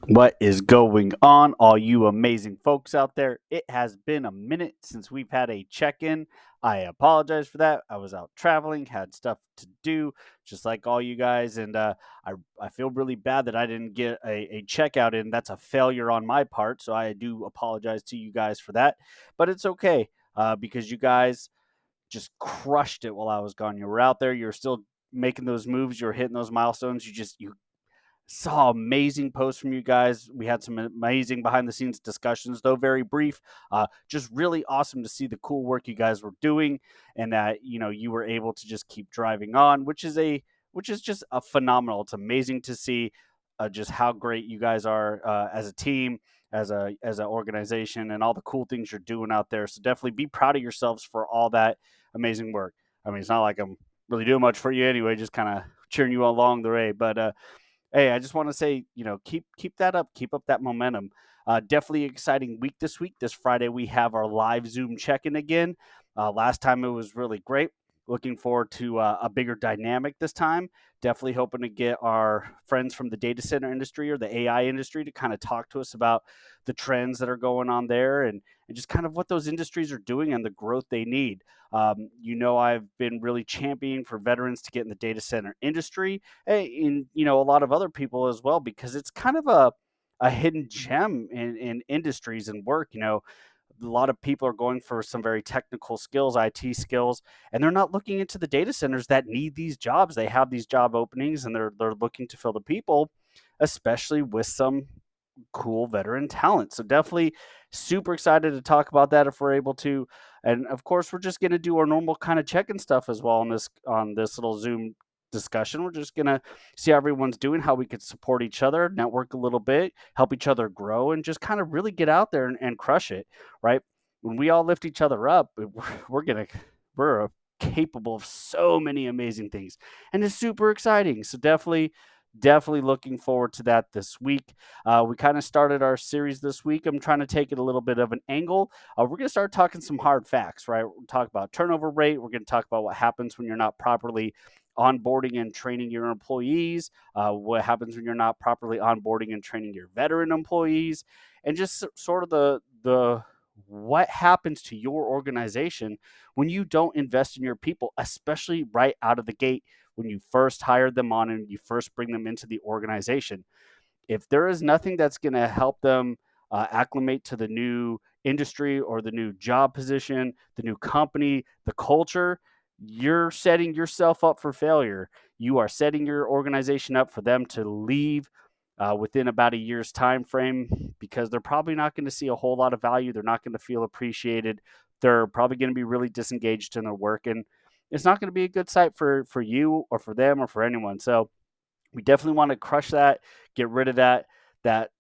What is going on, all you amazing folks out there? It has been a minute since we've had a check in. I apologize for that. I was out traveling, had stuff to do, just like all you guys. And I feel really bad that I didn't get a checkout in. That's a failure on my part. So I do apologize to you guys for that. But it's okay because you guys just crushed it while I was gone. You were out there, you're still making those moves, you're hitting those milestones. You saw amazing posts from you guys. We had some amazing behind the scenes discussions, though very brief. Just really awesome to see the cool work you guys were doing, and that you were able to just keep driving on, which is just a phenomenal. It's amazing to see just how great you guys are as a team, as an organization, and all the cool things you're doing out there. So definitely be proud of yourselves for all that amazing work. I mean, it's not like I'm really doing much for you anyway, just kind of cheering you along the way, but hey, I just want to say, keep that up, keep up that momentum. Definitely exciting week this week. This Friday we have our live Zoom check-in again. Last time it was really great. Looking forward to a bigger dynamic this time. Definitely hoping to get our friends from the data center industry or the AI industry to kind of talk to us about the trends that are going on there and just kind of what those industries are doing and the growth they need. I've been really championing for veterans to get in the data center industry and a lot of other people as well, because it's kind of a hidden gem in industries and work. A lot of people are going for some very technical skills, IT skills, and they're not looking into the data centers that need these jobs. They have these job openings and they're looking to fill the people, especially with some cool veteran talent. So definitely super excited to talk about that if we're able to. And of course, we're just going to do our normal kind of check-in stuff as well on this little Zoom discussion. We're just going to see how everyone's doing, how we could support each other, network a little bit, help each other grow, and just kind of really get out there and crush it, right? When we all lift each other up, we're going to we're capable of so many amazing things, and it's super exciting. So definitely looking forward to that this week. We kind of started our series this week. I'm trying to take it a little bit of an angle. We're going to start talking some hard facts, right? We'll talk about turnover rate. We're going to talk about what happens when you're not properly onboarding and training your employees, what happens when you're not properly onboarding and training your veteran employees, and just sort of the what happens to your organization when you don't invest in your people, especially right out of the gate when you first hire them on and you first bring them into the organization. If there is nothing that's going to help them acclimate to the new industry or the new job position, the new company, the culture, you're setting yourself up for failure. You are setting your organization up for them to leave within about a year's time frame, because they're probably not going to see a whole lot of value. They're not going to feel appreciated. They're probably going to be really disengaged in their work, and it's not going to be a good sight for you or for them or for anyone. So we definitely want to crush that, get rid of that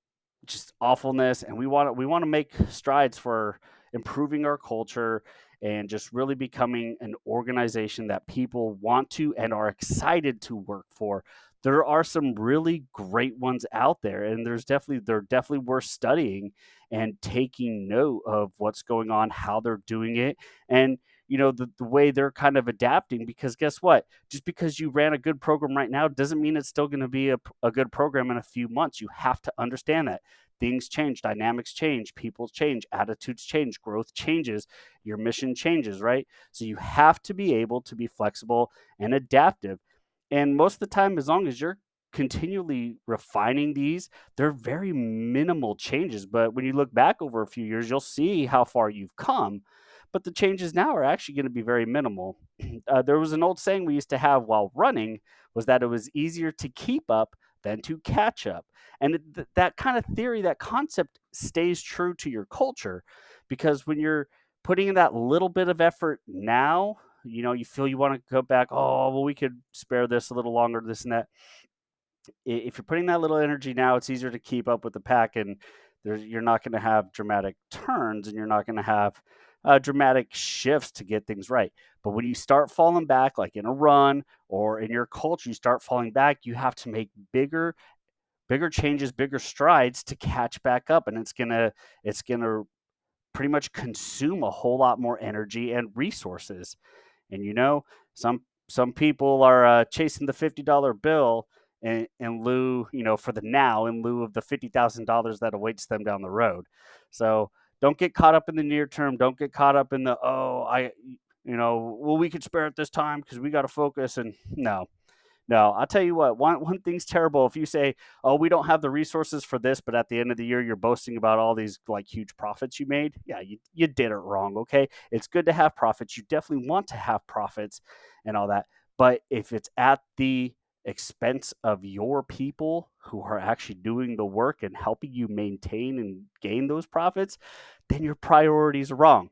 just awfulness, and we want to make strides for improving our culture and just really becoming an organization that people want to and are excited to work for. There are some really great ones out there, and they're definitely worth studying and taking note of what's going on, how they're doing it, and the way they're kind of adapting. Because guess what, just because you ran a good program right now doesn't mean it's still going to be a good program in a few months. You have to understand that things change, dynamics change, people change, attitudes change, growth changes, your mission changes, right? So you have to be able to be flexible and adaptive. And most of the time, as long as you're continually refining these, they're very minimal changes. But when you look back over a few years, you'll see how far you've come. But the changes now are actually going to be very minimal. There was an old saying we used to have while running, was that it was easier to keep up than to catch up. And that kind of theory, that concept stays true to your culture, because when you're putting in that little bit of effort now, you feel you want to go back, oh, well, we could spare this a little longer, this and that. If you're putting that little energy now, it's easier to keep up with the pack, and you're not going to have dramatic turns, and you're not going to have dramatic shifts to get things right. But when you start falling back, like in a run or in your culture, you start falling back, you have to make bigger changes, bigger strides to catch back up, and it's gonna pretty much consume a whole lot more energy and resources. And some people are chasing the $50 bill, in lieu, for the now, in lieu of the $50,000 that awaits them down the road. So don't get caught up in the near term. Don't get caught up in the, well, we could spare it this time because we got to focus. And no, no, I'll tell you what, one thing's terrible. If you say, "Oh, we don't have the resources for this," but at the end of the year you're boasting about all these like huge profits you made. Yeah, you did it wrong, okay? It's good to have profits. You definitely want to have profits and all that. But if it's at the expense of your people who are actually doing the work and helping you maintain and gain those profits, then your priorities are wrong.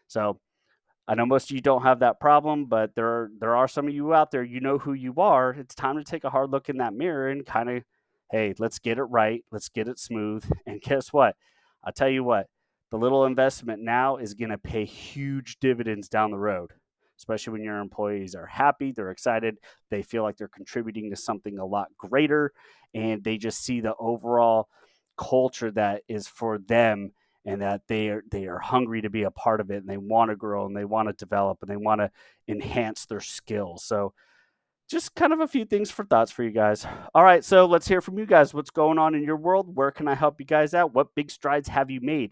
So I know most of you don't have that problem, but there are some of you out there. You know who you are. It's time to take a hard look in that mirror and kind of, hey, let's get it right. Let's get it smooth. And guess what? I'll tell you what. The little investment now is going to pay huge dividends down the road, especially when your employees are happy, they're excited, they feel like they're contributing to something a lot greater, and they just see the overall culture that is for them, and that they are hungry to be a part of it, and they want to grow and they want to develop and they want to enhance their skills. So just kind of a few things for thoughts for you guys. All right, so let's hear from you guys. What's going on in your world? Where can I help you guys out? What big strides have you made?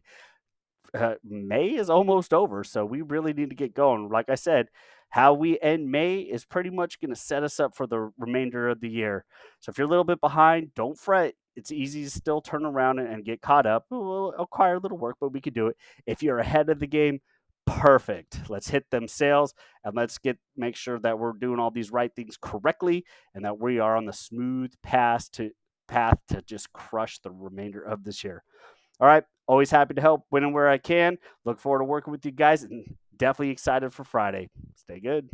May is almost over, so we really need to get going. Like I said, how we end May is pretty much going to set us up for the remainder of the year. So if you're a little bit behind, don't fret. It's easy to still turn around and get caught up. We'll acquire a little work, but we could do it. If you're ahead of the game, perfect. Let's hit them sales and let's make sure that we're doing all these right things correctly and that we are on the smooth path to just crush the remainder of this year. All right. Always happy to help when and where I can. Look forward to working with you guys and definitely excited for Friday. Stay good.